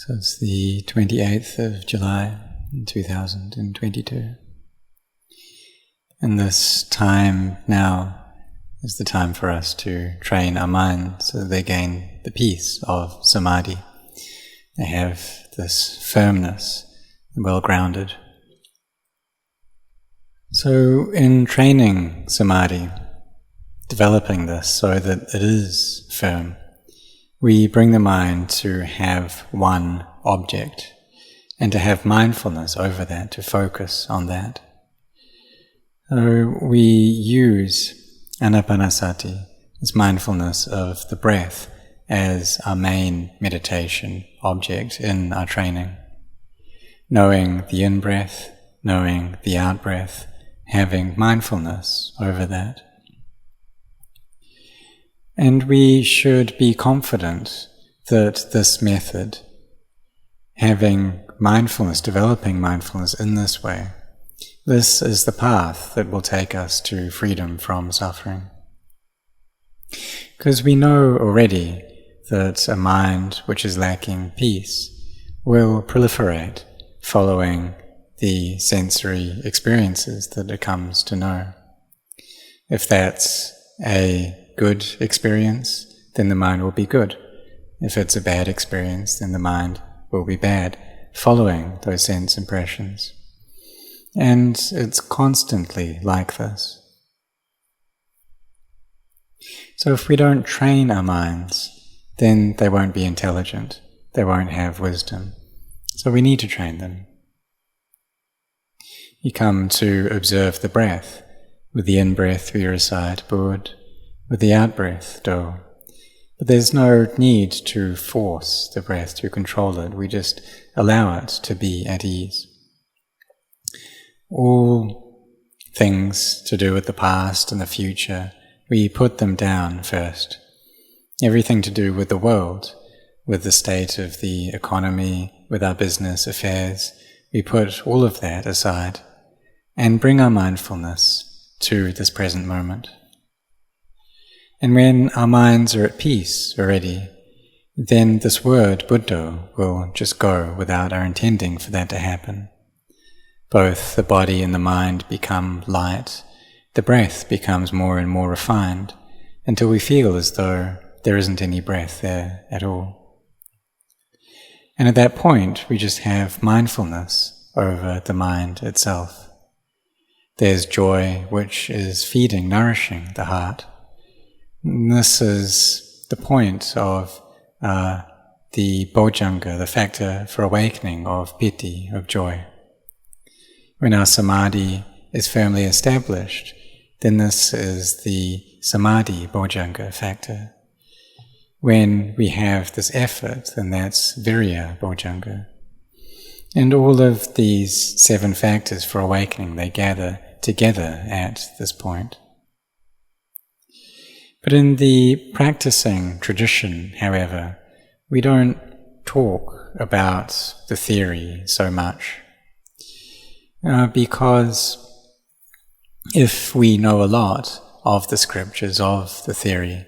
So it's the 28th of July in 2022. And this time now is the time for us to train our minds so that they gain the peace of samadhi. They have this firmness, well-grounded. So in training samadhi, developing this so that it is firm, we bring the mind to have one object and to have mindfulness over that, to focus on that. So we use anapanasati, this mindfulness of the breath, as our main meditation object in our training. Knowing the in-breath, knowing the out-breath, having mindfulness over that. And we should be confident that this method, having mindfulness, developing mindfulness in this way, this is the path that will take us to freedom from suffering. Because we know already that a mind which is lacking peace will proliferate following the sensory experiences that it comes to know. If that's a good experience, then the mind will be good. If it's a bad experience, then the mind will be bad, following those sense impressions. And it's constantly like this. So if we don't train our minds, then they won't be intelligent, they won't have wisdom. So we need to train them. You come to observe the breath. With the in-breath we recite Bud, with the out-breath Do. But there's no need to force the breath, to control it. We just allow it to be at ease. All things to do with the past and the future, we put them down first. Everything to do with the world, with the state of the economy, with our business affairs, we put all of that aside and bring our mindfulness to this present moment. And when our minds are at peace already, then this word, Buddha, will just go without our intending for that to happen. Both the body and the mind become light, the breath becomes more and more refined, until we feel as though there isn't any breath there at all. And at that point, we just have mindfulness over the mind itself. There's joy which is feeding, nourishing the heart. And this is the point of the bojjhanga, the factor for awakening of piti, of joy. When our samadhi is firmly established, then this is the samadhi bojjhanga factor. When we have this effort, then that's virya bojjhanga. And all of these 7 factors for awakening, they gather together at this point. But in the practicing tradition, however, we don't talk about the theory so much. Because if we know a lot of the scriptures, of the theory,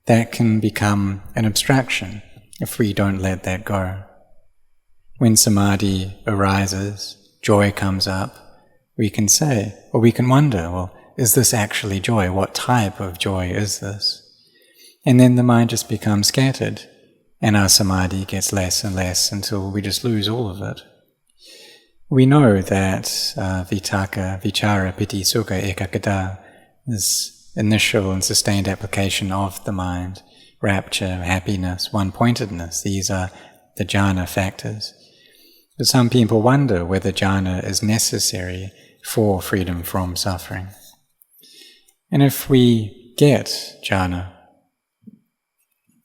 that can become an abstraction if we don't let that go. When samadhi arises, joy comes up, we can say, or we can wonder, well, is this actually joy? What type of joy is this? And then the mind just becomes scattered, and our samadhi gets less and less until we just lose all of it. We know that vitaka, vichara, piti, sukha, ekaggata, this initial and sustained application of the mind, rapture, happiness, one-pointedness, these are the jhana factors. But some people wonder whether jhana is necessary for freedom from suffering. And if we get jhana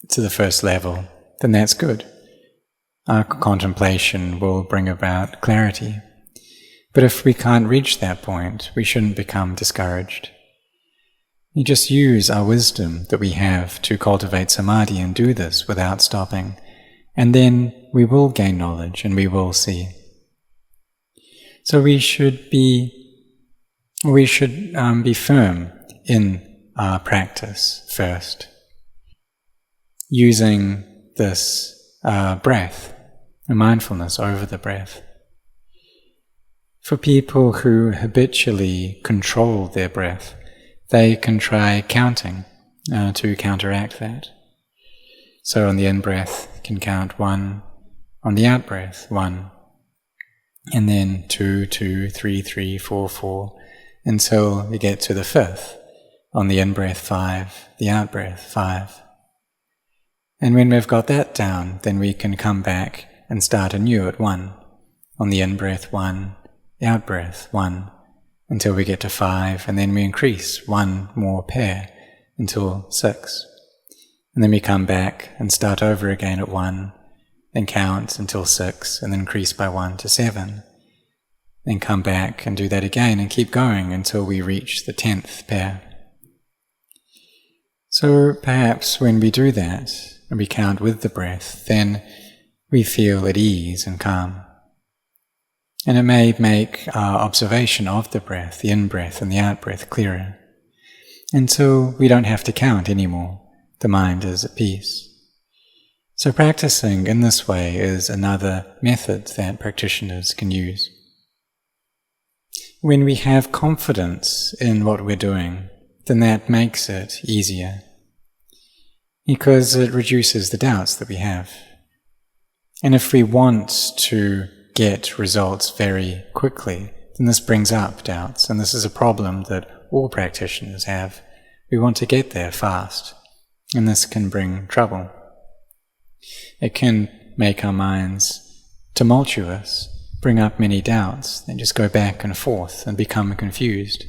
to the first level, then that's good. Our contemplation will bring about clarity. But if we can't reach that point, we shouldn't become discouraged. We just use our wisdom that we have to cultivate samadhi and do this without stopping, and then we will gain knowledge and we will see. So we should be firm in our practice first, using this breath a mindfulness over the breath. For people who habitually control their breath, they can try counting to counteract that. So on the in-breath, you can count 1, on the out-breath, 1, and then 2, 2, 3, 3, 4, 4, until you get to the 5th. On the in-breath, 5, the out-breath, 5. And when we've got that down, then we can come back and start anew at 1. On the in-breath, 1, the out-breath, 1, until we get to 5, and then we increase 1 more pair until 6. And then we come back and start over again at 1, then count until 6, and then increase by 1 to 7. Then come back and do that again and keep going until we reach the 10th pair. So perhaps when we do that, and we count with the breath, then we feel at ease and calm. And it may make our observation of the breath, the in-breath and the out-breath, clearer, until we don't have to count anymore. The mind is at peace. So practicing in this way is another method that practitioners can use. When we have confidence in what we're doing, then that makes it easier, because it reduces the doubts that we have. And if we want to get results very quickly, then this brings up doubts, and this is a problem that all practitioners have. We want to get there fast, and this can bring trouble. It can make our minds tumultuous, bring up many doubts, then just go back and forth and become confused.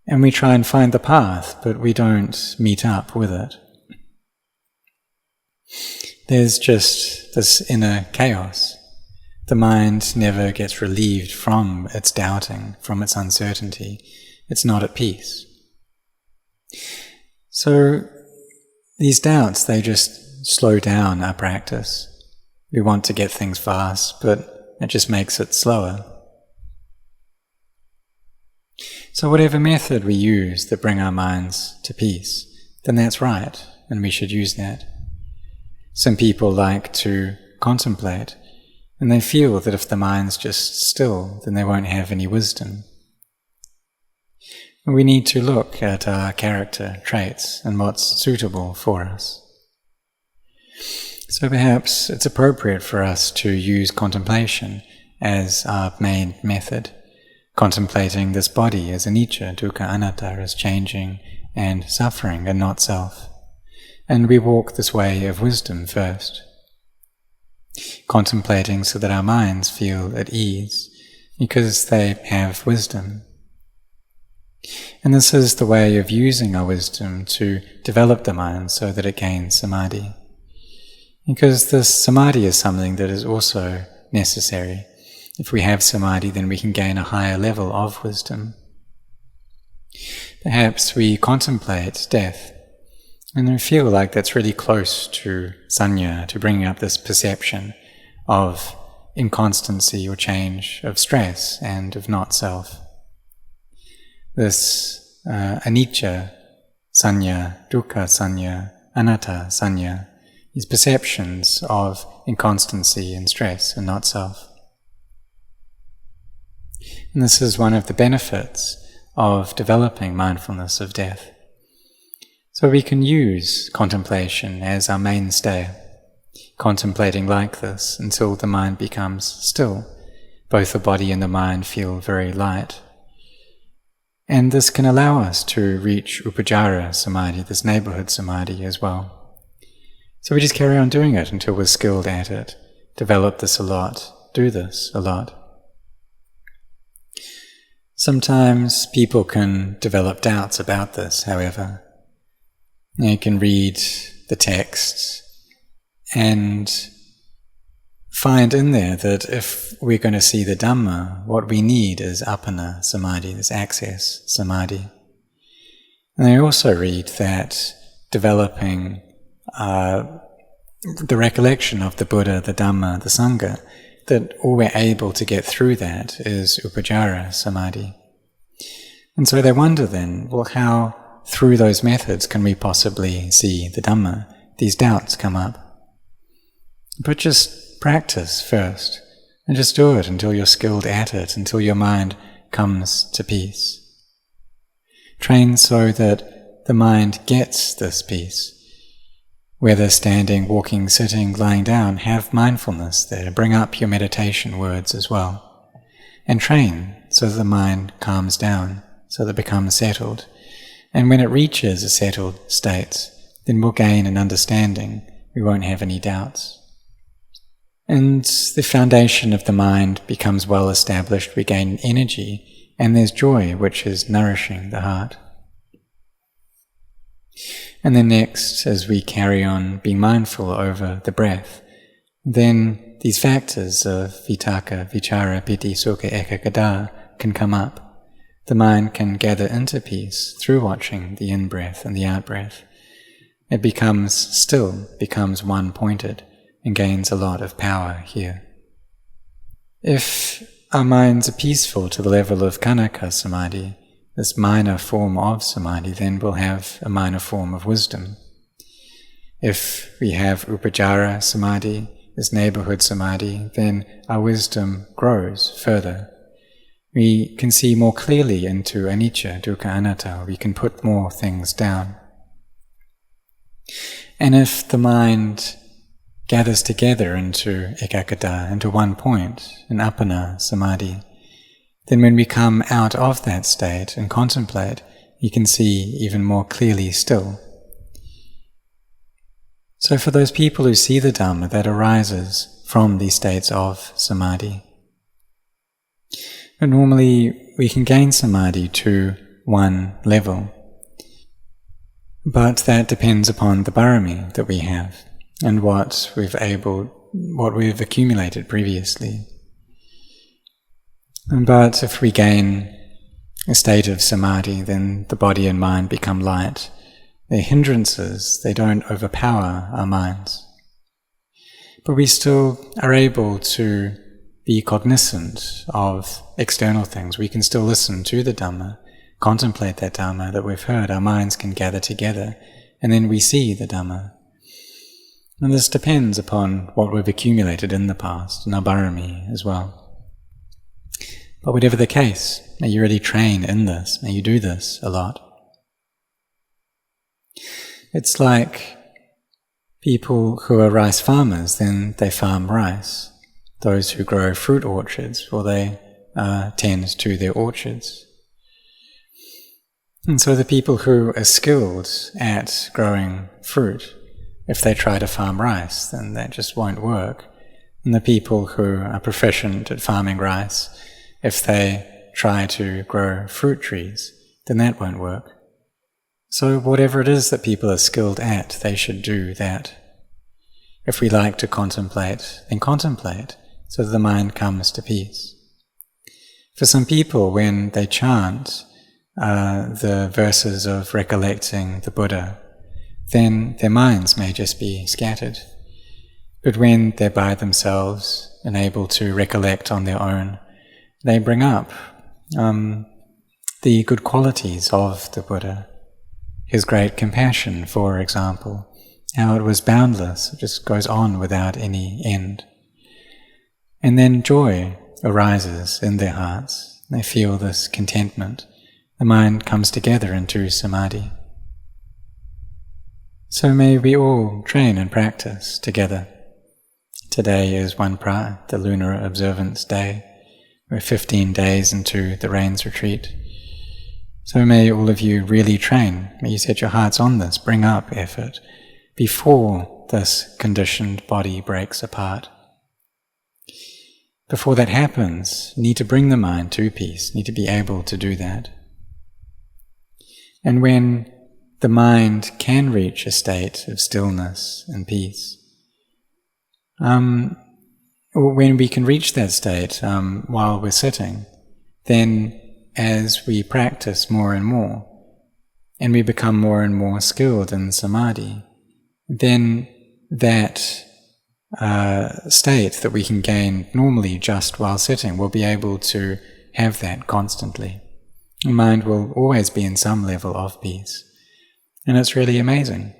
And we try and find the path, but we don't meet up with it. There's just this inner chaos. The mind never gets relieved from its doubting, from its uncertainty. It's not at peace. So these doubts, they just slow down our practice. We want to get things fast, but it just makes it slower. So whatever method we use that bring our minds to peace, then that's right, and we should use that. Some people like to contemplate, and they feel that if the mind's just still, then they won't have any wisdom. We need to look at our character traits and what's suitable for us. So perhaps it's appropriate for us to use contemplation as our main method, contemplating this body as anicca, dukkha, anatta, as changing and suffering and not self. And we walk this way of wisdom first, contemplating so that our minds feel at ease, because they have wisdom. And this is the way of using our wisdom to develop the mind so that it gains samadhi. Because this samadhi is something that is also necessary. If we have samadhi, then we can gain a higher level of wisdom. Perhaps we contemplate death, and we feel like that's really close to sanya, to bringing up this perception of inconstancy or change, of stress and of not self. This anicca sanya, dukkha sanya, anatta sanya, these perceptions of inconstancy and stress and not self. And this is one of the benefits of developing mindfulness of death. So we can use contemplation as our mainstay, contemplating like this until the mind becomes still. Both the body and the mind feel very light. And this can allow us to reach upacara samadhi, this neighborhood samadhi as well. So we just carry on doing it until we're skilled at it, develop this a lot, do this a lot. Sometimes people can develop doubts about this, however. You can read the texts and find in there that if we're going to see the Dhamma, what we need is appana samadhi, this access samadhi. And they also read that developing the recollection of the Buddha, the Dhamma, the Sangha, that all we're able to get through that is upacara samadhi. And so they wonder then, well, how through those methods can we possibly see the Dhamma? These doubts come up. But just practice first, and just do it until you're skilled at it, until your mind comes to peace. Train so that the mind gets this peace. Whether standing, walking, sitting, lying down, have mindfulness there. Bring up your meditation words as well. And train so that the mind calms down, so that it becomes settled. And when it reaches a settled state, then we'll gain an understanding. We won't have any doubts. And the foundation of the mind becomes well established. We gain energy, and there's joy, which is nourishing the heart. And then next, as we carry on being mindful over the breath, then these factors of vitakka, vichara, piti, sukha, ekaggata can come up. The mind can gather into peace through watching the in-breath and the out-breath. It becomes still, becomes one-pointed, and gains a lot of power here. If our minds are peaceful to the level of khanaka samadhi, this minor form of samadhi, then we'll have a minor form of wisdom. If we have upajjhara samadhi, this neighborhood samadhi, then our wisdom grows further. We can see more clearly into anicca, dukkha, anatta. We can put more things down. And if the mind gathers together into ekaggata, into one point, an appana samadhi, then when we come out of that state and contemplate, you can see even more clearly still. So for those people who see the Dhamma, that arises from these states of samadhi. But normally we can gain samadhi to one level, but that depends upon the parami that we have and what we've accumulated previously. But if we gain a state of samadhi, then the body and mind become light. They're hindrances, they don't overpower our minds. But we still are able to be cognizant of external things. We can still listen to the Dhamma, contemplate that Dhamma that we've heard. Our minds can gather together, and then we see the Dhamma. And this depends upon what we've accumulated in the past, and our parami as well. But whatever the case, may you really train in this, may you do this a lot. It's like people who are rice farmers, then they farm rice. Those who grow fruit orchards, well, they tend to their orchards. And so the people who are skilled at growing fruit, if they try to farm rice, then that just won't work. And the people who are proficient at farming rice, if they try to grow fruit trees, then that won't work. So whatever it is that people are skilled at, they should do that. If we like to contemplate, then contemplate, so that the mind comes to peace. For some people, when they chant the verses of recollecting the Buddha, then their minds may just be scattered. But when they're by themselves and able to recollect on their own, they bring up the good qualities of the Buddha. His great compassion, for example, how it was boundless, it just goes on without any end. And then joy arises in their hearts. They feel this contentment. The mind comes together into samadhi. So may we all train and practice together. Today is Wat Marp, the lunar observance day. We're 15 days into the rains retreat. So may all of you really train. May you set your hearts on this, bring up effort before this conditioned body breaks apart. Before that happens, you need to bring the mind to peace, you need to be able to do that. And when the mind can reach a state of stillness and peace, when we can reach that state while we're sitting, then as we practice more and more, and we become more and more skilled in samadhi, then that state that we can gain normally just while sitting, we'll be able to have that constantly. The mind will always be in some level of peace. And it's really amazing.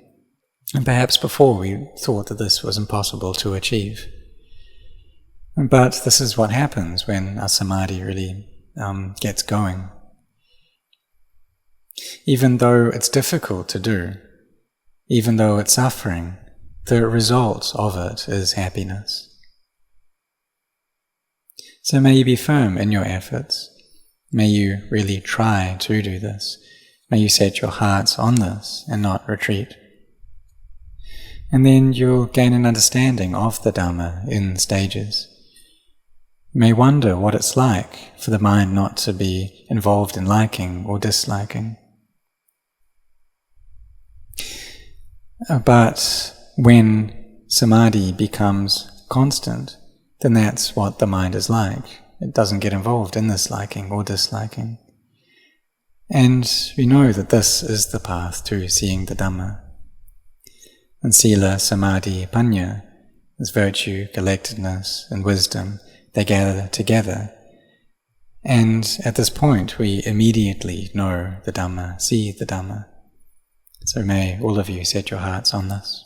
And perhaps before we thought that this was impossible to achieve. But this is what happens when our samadhi really gets going. Even though it's difficult to do, even though it's suffering, the result of it is happiness. So may you be firm in your efforts. May you really try to do this. May you set your hearts on this and not retreat. And then you'll gain an understanding of the Dhamma in stages. You may wonder what it's like for the mind not to be involved in liking or disliking. But when samadhi becomes constant, then that's what the mind is like. It doesn't get involved in this liking or disliking. And we know that this is the path to seeing the Dhamma. And sila, samadhi, panya, this virtue, collectedness, and wisdom, they gather together. And at this point we immediately know the Dhamma, see the Dhamma. So may all of you set your hearts on this.